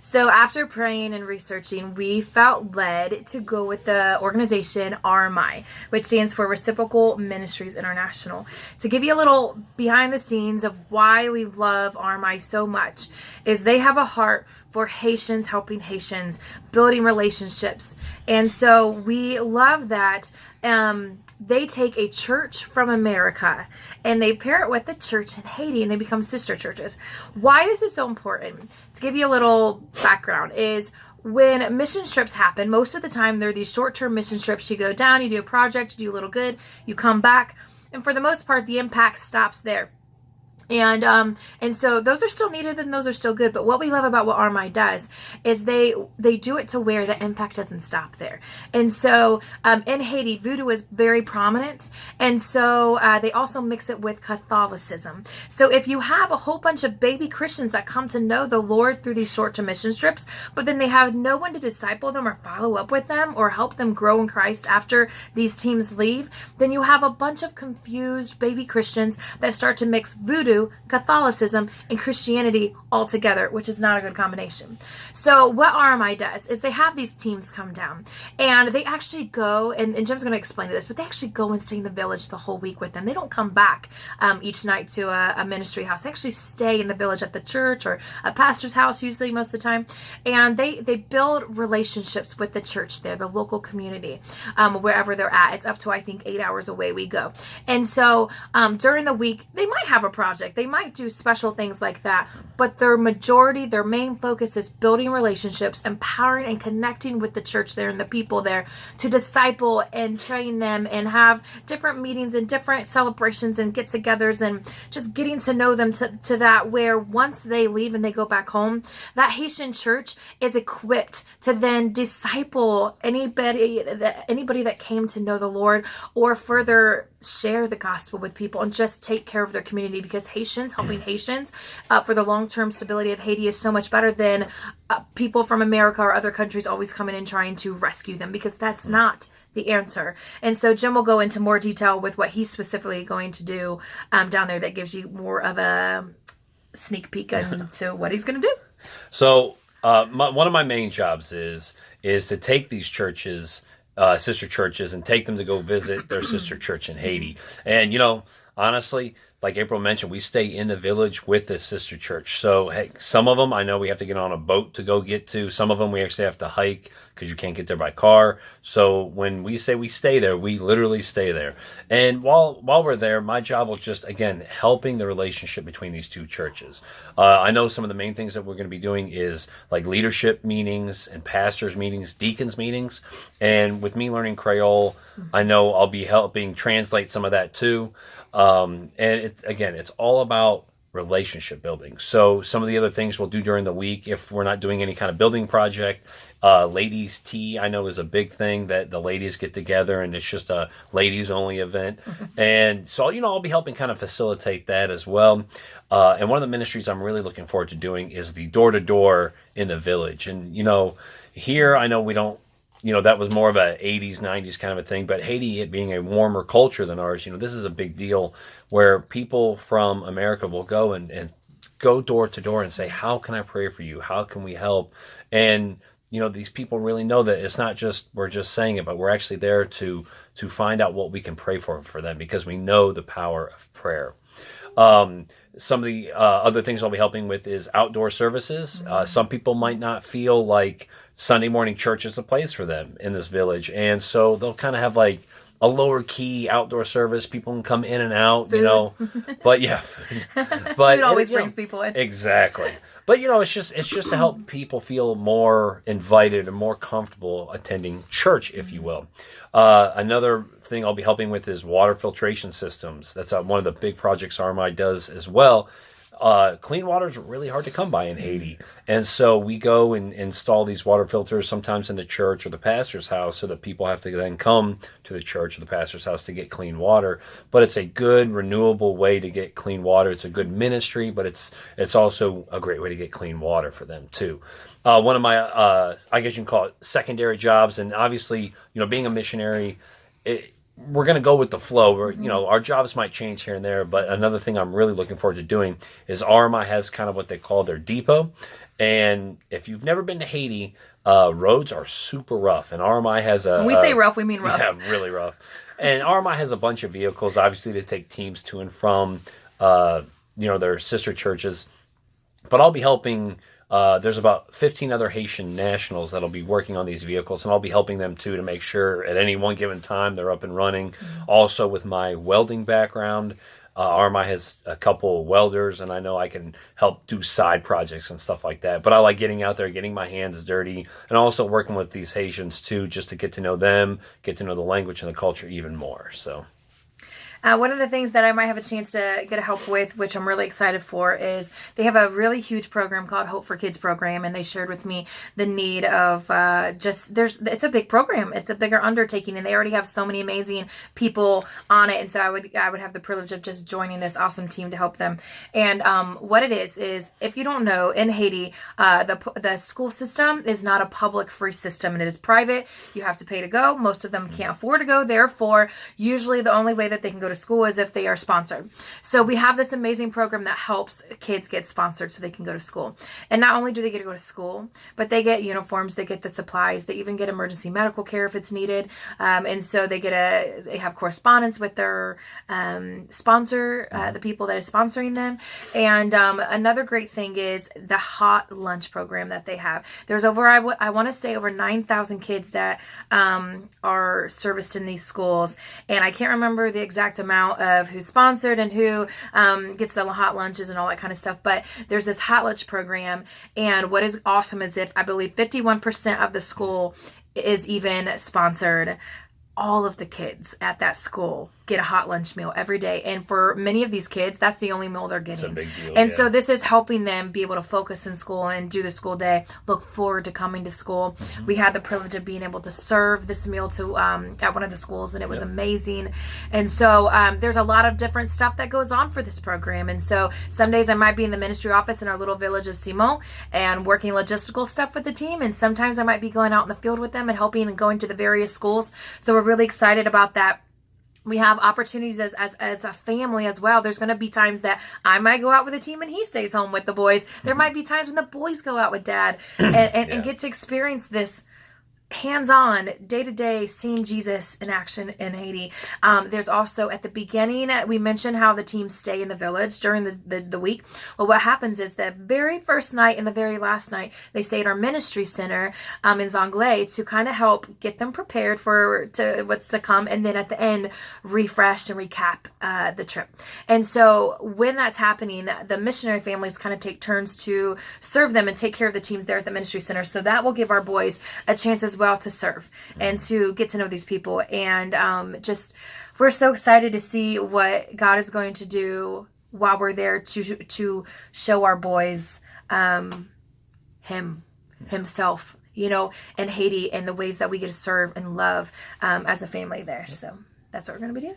So after praying and researching, we felt led to go with the organization RMI, which stands for Reciprocal Ministries International. To give you a little behind the scenes of why we love RMI so much, is they have a heart for Haitians, helping Haitians, building relationships. And so we love that they take a church from America and they pair it with the church in Haiti and they become sister churches. Why this is so important, to give you a little background, is when mission trips happen, most of the time they're these short-term mission trips. You go down, you do a project, you do a little good, you come back, and for the most part the impact stops there. And so those are still needed and those are still good. But what we love about what RMI does is they do it to where the impact doesn't stop there. And so in Haiti, voodoo is very prominent. And so they also mix it with Catholicism. So if you have a whole bunch of baby Christians that come to know the Lord through these short-term mission trips, but then they have no one to disciple them or follow up with them or help them grow in Christ after these teams leave, then you have a bunch of confused baby Christians that start to mix voodoo, Catholicism, and Christianity all together, which is not a good combination. So what RMI does is they have these teams come down and they actually go, and Jim's going to explain this, but they actually go and stay in the village the whole week with them. They don't come back each night to a ministry house. They actually stay in the village at the church or a pastor's house usually most of the time, and they build relationships with the church there, the local community, wherever they're at. It's up to, I think, 8 hours away we go. And so during the week, they might have a project. They might do special things like that, but their main focus is building relationships, empowering and connecting with the church there and the people there to disciple and train them and have different meetings and different celebrations and get-togethers and just getting to know them to that where once they leave and they go back home, that Haitian church is equipped to then disciple anybody that came to know the Lord or further share the gospel with people and just take care of their community, because helping Haitians for the long-term stability of Haiti is so much better than people from America or other countries always coming in trying to rescue them, because that's not the answer. And so Jim will go into more detail with what he's specifically going to do down there that gives you more of a sneak peek into what he's going to do. So one of my main jobs is to take these churches, sister churches, and take them to go visit their sister church in Haiti. And, honestly, like April mentioned, we stay in the village with this sister church. So, hey, some of them I know we have to get on a boat to go get to. Some of them we actually have to hike because you can't get there by car. So when we say we stay there, we literally stay there. And while we're there, my job will just, again, helping the relationship between these two churches. I know some of the main things that we're going to be doing is like leadership meetings and pastors meetings, deacons meetings. And with me learning Creole, I know I'll be helping translate some of that too. And it's all about relationship building. So some of the other things we'll do during the week, if we're not doing any kind of building project, ladies tea, I know is a big thing that the ladies get together and it's just a ladies only event. And so, I'll be helping kind of facilitate that as well. And one of the ministries I'm really looking forward to doing is the door to door in the village. And, here I know we don't, that was more of a 80s, 90s kind of a thing. But Haiti, it being a warmer culture than ours, this is a big deal where people from America will go and go door to door and say, how can I pray for you? How can we help? And, these people really know that it's not just, we're just saying it, but we're actually there to find out what we can pray for them, because we know the power of prayer. Some of the other things I'll be helping with is outdoor services. Some people might not feel like Sunday morning church is a place for them in this village. And so they'll kind of have like a lower key outdoor service. People can come in and out, but yeah. But it always brings people in. Exactly. But, it's just to help people feel more invited and more comfortable attending church, if you will. Another thing I'll be helping with is water filtration systems. That's one of the big projects RMI does as well. Clean water is really hard to come by in Haiti. And so we go and install these water filters sometimes in the church or the pastor's house so that people have to then come to the church or the pastor's house to get clean water. But it's a good, renewable way to get clean water. It's a good ministry, but it's also a great way to get clean water for them too. One of my, I guess you can call it secondary jobs, and obviously, being a missionary, we're going to go with the flow. Our jobs might change here and there, but another thing I'm really looking forward to doing is RMI has kind of what they call their depot. And if you've never been to Haiti, roads are super rough. And RMI has when we say rough, we mean rough. Yeah, really rough. And RMI has a bunch of vehicles, obviously, to take teams to and from, their sister churches. But I'll be helping. There's about 15 other Haitian nationals that'll be working on these vehicles, and I'll be helping them too to make sure at any one given time they're up and running. Also, with my welding background, RMI has a couple welders, and I know I can help do side projects and stuff like that. But I like getting out there, getting my hands dirty, and also working with these Haitians too, just to get to know them, get to know the language and the culture even more. So. One of the ththings that I might have a chance to get help with, which I'm really excited for, is they have a really huge program called Hope for Kids program, and they shared with me the need of it's a big program. It's a bigger undertaking, and they already have so many amazing people on it, and so I would have the privilege of just joining this awesome team to help them. And what it is if you don't know, in Haiti, the school system is not a public free system, and it is private. You have to pay to go. Most of them can't afford to go. Therefore, usually the only way that they can go to school is if they are sponsored. So we have this amazing program that helps kids get sponsored so they can go to school. And not only do they get to go to school, but they get uniforms, they get the supplies, they even get emergency medical care if it's needed. And so they have correspondence with their sponsor, the people that is sponsoring them. And another great thing is the hot lunch program that they have. There's I want to say over 9,000 kids that are serviced in these schools. And I can't remember the exact amount of who's sponsored and who gets the hot lunches and all that kind of stuff, but there's this hot lunch program, and what is awesome is I believe 51% of the school is even sponsored. All of the kids at that school get a hot lunch meal every day. And for many of these kids, that's the only meal they're getting. It's a big deal. And so this is helping them be able to focus in school and do the school day, look forward to coming to school. We had the privilege of being able to serve this meal to at one of the schools, and it was amazing. And so there's a lot of different stuff that goes on for this program. And so some days I might be in the ministry office in our little village of Simon and working logistical stuff with the team. And sometimes I might be going out in the field with them and helping and going to the various schools. So we're really excited about that. We have opportunities as a family as well. There's going to be times that I might go out with the team and he stays home with the boys. There might be times when the boys go out with dad and get to experience this hands-on, day-to-day, seeing Jesus in action in Haiti. There's also, at the beginning, we mentioned how the teams stay in the village during the week. Well, what happens is the very first night and the very last night, they stay at our ministry center in Zonglé to kind of help get them prepared for what's to come, and then at the end, refresh and recap the trip. And so when that's happening, the missionary families kind of take turns to serve them and take care of the teams there at the ministry center. So that will give our boys a chance as well to serve and to get to know these people. And we're so excited to see what God is going to do while we're there to show our boys himself, in Haiti, and the ways that we get to serve and love as a family there. So that's what we're going to be doing.